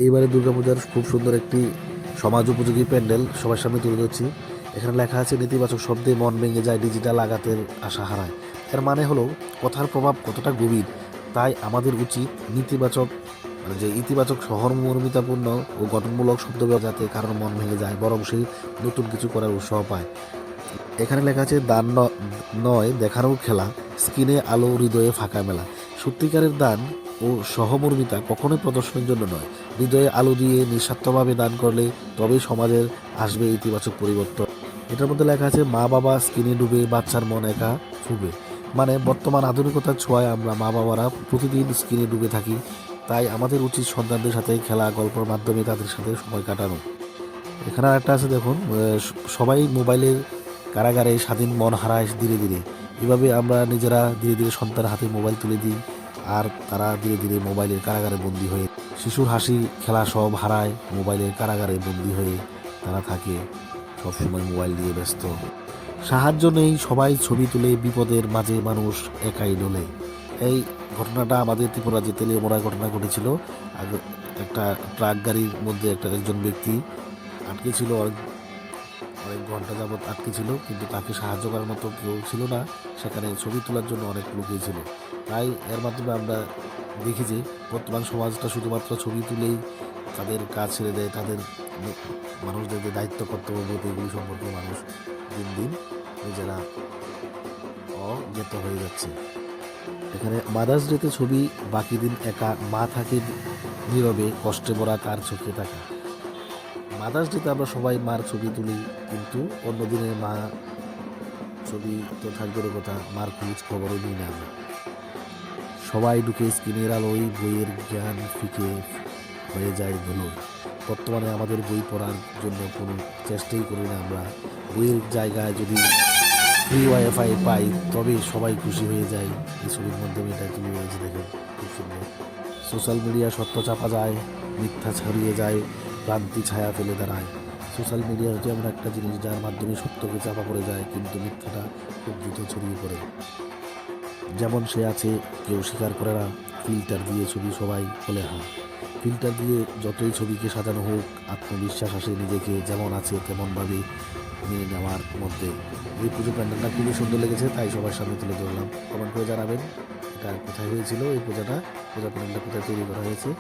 এইবারে দুর্গাপূজার খুব সুন্দর একটি সমাজ উপযোগী প্যান্ডেল সবার সামনে তুলে ধরছি। এখানে লেখা আছে, নেতিবাচক শব্দে মন ভেঙে যায়, ডিজিটাল আঘাতের আশা হারায়। এর মানে হলো কথার প্রভাব কতটা গভীর, তাই আমাদের উচিত নেতিবাচক যে ইতিবাচক সহমর্মিতাপূর্ণ ও গঠনমূলক শব্দ যাতে কারোর মন ভেঙে যায়, বরং সেই নতুন কিছু করার উৎসাহ পায়। এখানে লেখা আছে, দান নয় দেখানোর খেলা, স্ক্রিনে আলো হৃদয়ে ফাঁকা মেলা। সত্যিকারের দান ও সহমর্মিতা কখনোই প্রদর্শনের জন্য নয়, হৃদয়ে আলো দিয়ে নিঃস্বার্থভাবে দান করলে তবেই সমাজের আসবে ইতিবাচক পরিবর্তন। এটার মধ্যে লেখা আছে, মা বাবা স্ক্রিনে ডুবে বাচ্চার মন একা ফুবে। মানে বর্তমান আধুনিকতার ছোঁয়ায় আমরা মা বাবারা প্রতিদিন স্ক্রিনে ডুবে থাকি, তাই আমাদের উচিত সন্তানদের সাথে খেলা, গল্পের মাধ্যমে তাদের সাথে সময় কাটানো। এখানে একটা আছে দেখুন, সবাই মোবাইলের কারাগারে স্বাধীন মন হারায় ধীরে ধীরে। এভাবে আমরা নিজেরা ধীরে ধীরে সন্তানের হাতে মোবাইল তুলে দিই, আর তারা ধীরে ধীরে মোবাইলের কারাগারে বন্দী হয়ে, শিশুর হাসি খেলা সব হারায়, মোবাইলের কারাগারে বন্দী হয়ে তারা থাকে সবসময় মোবাইল দিয়ে ব্যস্ত। সাহায্য নেই, সবাই ছবি তুলে, বিপদের মাঝে মানুষ একাই ডোলে। এই ঘটনাটা আমাদের ত্রিপুরা যে তেলিয়ামোড়ায় ঘটনা ঘটেছিল। আগে একটা ট্রাক গাড়ির মধ্যে একজন ব্যক্তি আটকে ছিল, অনেক ঘন্টা যাবৎ আটকে ছিল, কিন্তু তাকে সাহায্য করার মতো কেউ ছিল না। সেখানে ছবি তোলার জন্য অনেক লোকই ছিল। তাই এর মাধ্যমে আমরা দেখি যে বর্তমান সমাজটা শুধুমাত্র ছবি তুলেই তাদের কাজ ছেড়ে দেয়, তাদের মানুষদের যে দায়িত্ব কর্তব্যবোধ এগুলি সম্পর্কে মানুষ দিন দিন নিজেরা অজ্ঞাত হয়ে যাচ্ছে। এখানে মাদার্স ডেতে ছবি, বাকি দিন একা, মা থাকে নীরবে, কষ্টে ভরা তার চোখে থাকা। মাদার্স ডেতে আমরা সবাই মার ছবি তুলি, কিন্তু অন্যদিনে মা ছবি তো থাকবে কথা, মার খোঁজ খবরও নিই না আমরা। সবাই ঢুকে স্ক্রিনের আলোয়, বইয়ের জ্ঞান ফিকে হয়ে যায় ধুলো। বর্তমানে আমাদের বই পড়ার জন্য কোনো চেষ্টাই করি না আমরা। বইয়ের জায়গায় যদি ফ্রি ওয়াইফাই পাই তবে সবাই খুশি হয়ে যায়। এই ছবির মাধ্যমে এটা তুলে হয়েছে, দেখেন খুব সুন্দর। সোশ্যাল মিডিয়া সত্য চাপা যায়, মিথ্যা ছড়িয়ে যায়, ভ্রান্তি ছায়া ফেলে দাঁড়ায়। সোশ্যাল মিডিয়া হচ্ছে এমন একটা জিনিস যার মাধ্যমে সত্যকে চাপা পড়ে যায়, কিন্তু মিথ্যাটা খুব দ্রুত ছড়িয়ে পড়ে। যেমন সে আছে কেউ স্বীকার করে না, ফিল্টার দিয়ে ছবি সবাই বলে হ্যাঁ। ফিল্টার দিয়ে যতই ছবিকে সাজানো হোক, আত্মবিশ্বাস আসে নিজেকে যেমন আছে তেমনভাবে মেনে নেওয়ার মধ্যে। এই পুজো প্যান্ডেলটা খুবই সুন্দর লেগেছে, তাই সবার সামনে তুলে ধরলাম। কমেন্ট করে জানাবেন এটা কোথায় হয়েছিল, এই পূজা প্যান্ডেলটা কোথায় তৈরি করা হয়েছে।